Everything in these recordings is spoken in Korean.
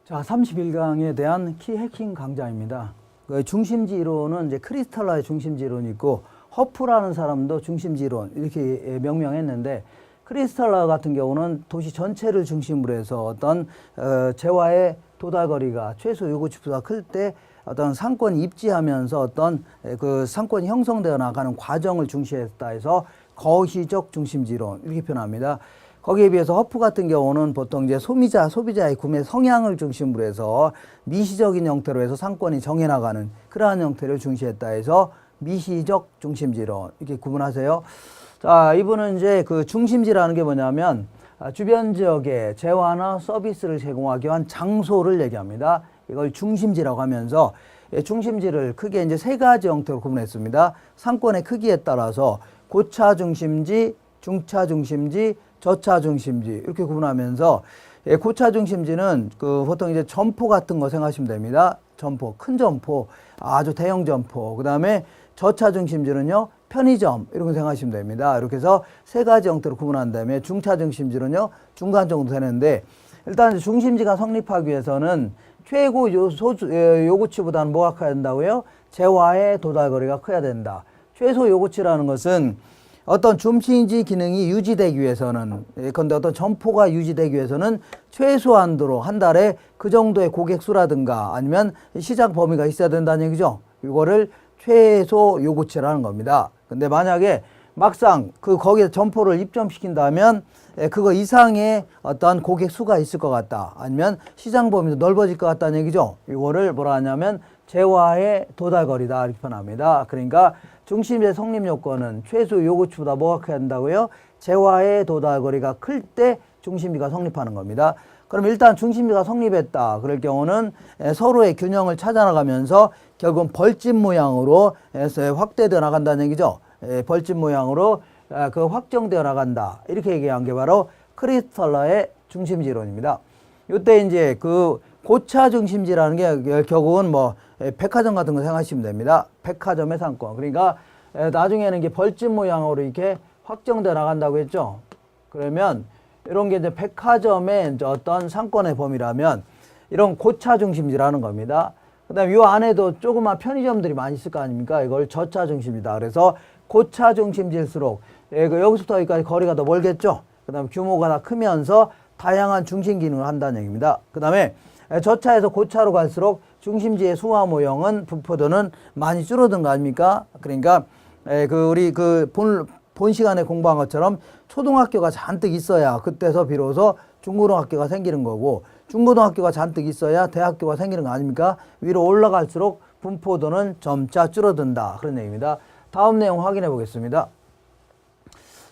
자, 31강에 대한 키 해킹 강좌입니다. 그 중심지 이론은 이제 크리스탈라의 중심지 이론이 있고, 허프라는 사람도 중심지 이론 이렇게 명명했는데, 크리스탈라 같은 경우는 도시 전체를 중심으로 해서 어떤 재화의 도달거리가 최소 요구치보다 클 때 어떤 상권이 입지하면서 어떤 그 상권이 형성되어 나가는 과정을 중시했다 해서 거시적 중심지 이론 이렇게 표현합니다. 거기에 비해서 허프 같은 경우는 보통 이제 소비자의 구매 성향을 중심으로 해서 미시적인 형태로 해서 상권이 정해나가는 그러한 형태를 중시했다 해서 미시적 중심지론 이렇게 구분하세요. 자, 이분은 이제 그 중심지라는 게 뭐냐면 주변 지역에 재화나 서비스를 제공하기 위한 장소를 얘기합니다. 이걸 중심지라고 하면서 중심지를 크게 이제 세 가지 형태로 구분했습니다. 상권의 크기에 따라서 고차 중심지, 중차 중심지, 저차 중심지 이렇게 구분하면서 고차 중심지는 그 보통 이제 점포 같은 거 생각하시면 됩니다. 점포, 큰 점포, 아주 대형 점포. 그 다음에 저차 중심지는요, 편의점 이런 거 생각하시면 됩니다. 이렇게 해서 세 가지 형태로 구분한 다음에 중차 중심지는요, 중간 정도 되는데 일단 중심지가 성립하기 위해서는 최고 요구치보다는 뭐가 커야 된다고요? 재화의 도달거리가 커야 된다. 최소 요구치라는 것은 어떤 중심지 기능이 유지되기 위해서는, 예컨대 어떤 점포가 유지되기 위해서는 최소한도로 한 달에 그 정도의 고객 수라든가 아니면 시장 범위가 있어야 된다는 얘기죠. 이거를 최소 요구치라는 겁니다. 근데 만약에 막상 거기에 점포를 입점시킨다면 그거 이상의 어떤 고객 수가 있을 것 같다. 아니면 시장 범위도 넓어질 것 같다는 얘기죠. 이거를 뭐라 하냐면 재화의 도달거리다 이렇게 표현합니다. 그러니까 중심지의 성립 요건은 최소 요구치보다 뭐가 커야 한다고요? 재화의 도달거리가 클 때 중심지가 성립하는 겁니다. 그럼 일단 중심지가 성립했다. 그럴 경우는 서로의 균형을 찾아나가면서 결국은 벌집 모양으로 확대되어 나간다는 얘기죠. 벌집 모양으로 그 확정되어 나간다. 이렇게 얘기한 게 바로 크리스탈라의 중심지 이론입니다. 이때 이제 그 고차 중심지라는 게 결국은 뭐 백화점 같은 거 생각하시면 됩니다. 백화점의 상권. 그러니까 나중에는 이게 벌집 모양으로 이렇게 확정되어 나간다고 했죠. 그러면 이런 게 이제 백화점의 이제 어떤 상권의 범위라면 이런 고차 중심지라는 겁니다. 그 다음에 이 안에도 조그만 편의점들이 많이 있을 거 아닙니까? 이걸 저차 중심지다. 그래서 고차 중심지일수록 여기서부터 여기까지 거리가 더 멀겠죠. 그 다음에 규모가 다 크면서 다양한 중심 기능을 한다는 얘기입니다. 그 다음에 저차에서 고차로 갈수록 중심지의 수화 모형은 분포도는 많이 줄어든 거 아닙니까? 그러니까 우리 본 시간에 공부한 것처럼 초등학교가 잔뜩 있어야 그때서 비로소 중고등학교가 생기는 거고, 중고등학교가 잔뜩 있어야 대학교가 생기는 거 아닙니까? 위로 올라갈수록 분포도는 점차 줄어든다. 그런 얘기입니다. 다음 내용 확인해 보겠습니다.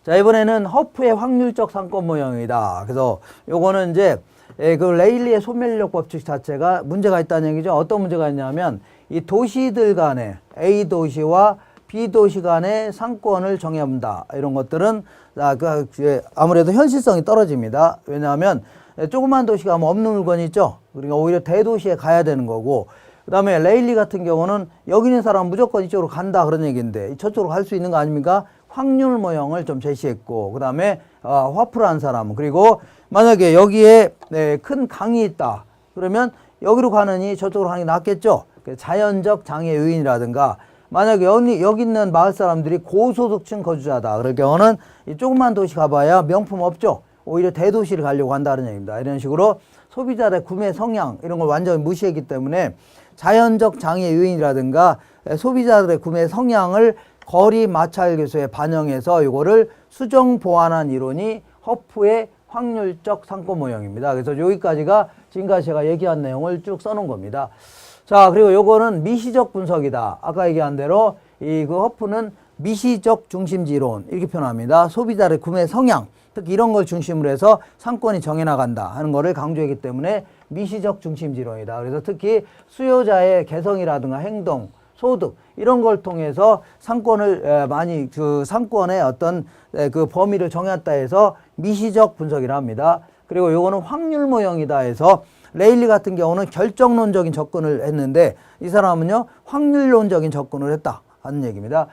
자, 이번에는 허프의 확률적 상권 모형이다. 그래서 요거는 이제 그 레일리의 소멸력 법칙 자체가 문제가 있다는 얘기죠. 어떤 문제가 있냐면 이 도시들 간에 A 도시와 B 도시 간의 상권을 정해본다. 이런 것들은 아무래도 현실성이 떨어집니다. 왜냐하면 조그만 도시 가면 없는 물건이 있죠. 그러니까 오히려 대도시에 가야 되는 거고, 그 다음에 레일리 같은 경우는 여기 있는 사람은 무조건 이쪽으로 간다 그런 얘기인데 저쪽으로 갈 수 있는 거 아닙니까? 확률 모형을 좀 제시했고, 그 다음에 화프라는 사람은, 그리고 만약에 여기에 큰 강이 있다 그러면 여기로 가느니 저쪽으로 가는 게 낫겠죠. 자연적 장애 요인이라든가, 만약에 여기 있는 마을 사람들이 고소득층 거주자다 그럴 경우는 이 조그만 도시 가봐야 명품 없죠. 오히려 대도시를 가려고 한다는 얘기입니다. 이런 식으로 소비자들의 구매 성향 이런 걸 완전히 무시했기 때문에 자연적 장애 요인이라든가 소비자들의 구매 성향을 거리 마찰 계수에 반영해서 이거를 수정 보완한 이론이 허프의 확률적 상권 모형입니다. 그래서 여기까지가 지금까지 제가 얘기한 내용을 쭉 써놓은 겁니다. 자, 그리고 요거는 미시적 분석이다. 아까 얘기한 대로 그 허프는 미시적 중심지 이론 이렇게 표현합니다. 소비자의 구매 성향, 특히 이런 걸 중심으로 해서 상권이 정해나간다 하는 거를 강조했기 때문에 미시적 중심지 이론이다. 그래서 특히 수요자의 개성이라든가 행동, 소득 이런 걸 통해서 상권을 많이 상권의 어떤 그 범위를 정했다 해서 미시적 분석이라 합니다. 그리고 요거는 확률 모형이다 해서 레일리 같은 경우는 결정론적인 접근을 했는데 이 사람은요 확률론적인 접근을 했다 하는 얘기입니다.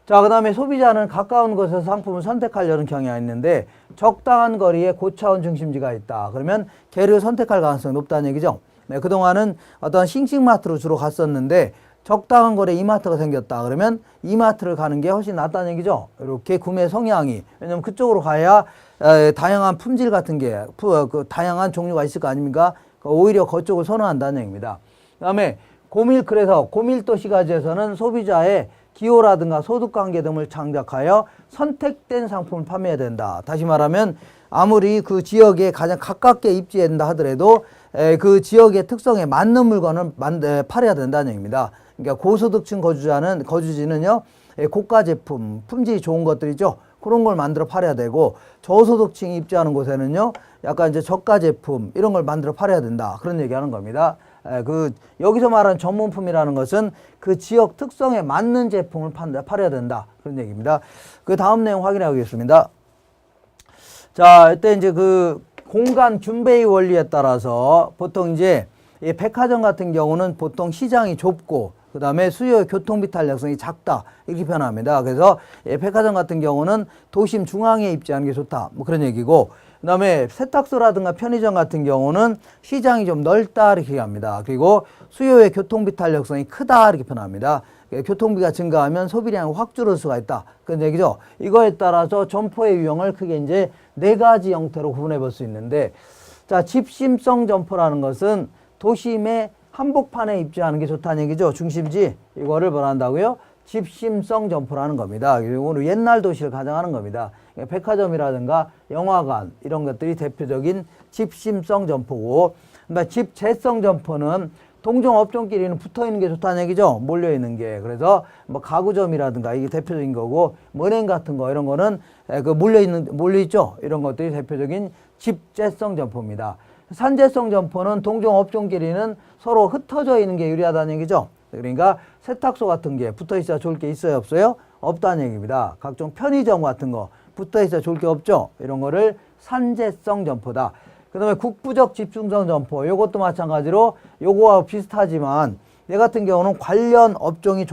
자, 그 다음에 소비자는 가까운 곳에서 상품을 선택하려는 경향이 있는데 적당한 거리에 고차원 중심지가 있다. 그러면 걔를 선택할 가능성이 높다는 얘기죠. 네, 그동안은 어떤 싱싱마트로 주로 갔었는데 적당한 거래 이마트가 생겼다 그러면 이마트를 가는 게 훨씬 낫다는 얘기죠. 이렇게 구매 성향이, 왜냐면 그쪽으로 가야 다양한 품질 같은 게 다양한 종류가 있을 거 아닙니까? 오히려 그쪽을 선호한다는 얘기입니다. 그 다음에 그래서 고밀도시가지에서는 소비자의 기호라든가 소득관계 등을 장착하여 선택된 상품을 판매해야 된다. 다시 말하면 아무리 그 지역에 가장 가깝게 입지한다 하더라도 그 지역의 특성에 맞는 물건을 팔아야 된다는 얘기입니다. 그러니까 고소득층 거주지는요, 고가 제품, 품질이 좋은 것들이죠. 그런 걸 만들어 팔아야 되고, 저소득층이 입지하는 곳에는요, 약간 이제 저가 제품, 이런 걸 만들어 팔아야 된다. 그런 얘기 하는 겁니다. 여기서 말하는 전문품이라는 것은 그 지역 특성에 맞는 제품을 팔아야 된다. 그런 얘기입니다. 그 다음 내용 확인해 보겠습니다. 자, 이때 이제 그 공간 균배의 원리에 따라서 보통 이제 이 백화점 같은 경우는 보통 시장이 좁고 그 다음에 수요의 교통비 탄력성이 작다 이렇게 표현합니다. 그래서 백화점 같은 경우는 도심 중앙에 입지하는 게 좋다 뭐 그런 얘기고, 그 다음에 세탁소라든가 편의점 같은 경우는 시장이 좀 넓다 이렇게 얘기합니다. 그리고 수요의 교통비 탄력성이 크다 이렇게 표현합니다. 교통비가 증가하면 소비량이 확 줄을 수가 있다 그런 얘기죠. 이거에 따라서 점포의 유형을 크게 이제 4가지 형태로 구분해 볼 수 있는데, 자, 집심성 점포라는 것은 도심의 한복판에 입지하는 게 좋다는 얘기죠. 중심지, 이거를 뭐라 한다고요? 집심성 점포라는 겁니다. 이거는 옛날 도시를 가정하는 겁니다. 백화점이라든가 영화관 이런 것들이 대표적인 집심성 점포고, 집재성 점포는 동종 업종끼리는 붙어 있는 게 좋다는 얘기죠. 몰려 있는 게. 그래서 뭐 가구점이라든가 이게 대표적인 거고, 뭐 은행 같은 거 이런 거는 그 몰려 있죠. 이런 것들이 대표적인 집재성 점포입니다. 산재성 점포는 동종 업종끼리는 서로 흩어져 있는 게 유리하다는 얘기죠. 그러니까 세탁소 같은 게 붙어 있어야 좋을 게 있어요, 없어요? 없다는 얘기입니다. 각종 편의점 같은 거 붙어 있어야 좋을 게 없죠. 이런 거를 산재성 점포다. 그 다음에 국부적 집중성 점포, 요것도 마찬가지로 요거와 비슷하지만 얘 같은 경우는 관련 업종이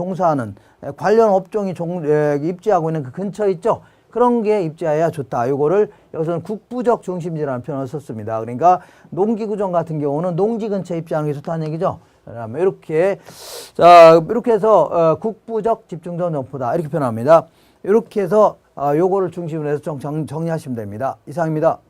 입지하고 있는 그 근처에 있죠. 그런 게 입지해야 좋다. 요거를 여기서는 국부적 중심지라는 표현을 썼습니다. 그러니까 농기구점 같은 경우는 농지 근처에 입지하는 게 좋다는 얘기죠. 그다음에 이렇게 해서 국부적 집중성 점포다 이렇게 표현합니다. 이렇게 해서 요거를 중심으로 해서 좀 정리하시면 됩니다. 이상입니다.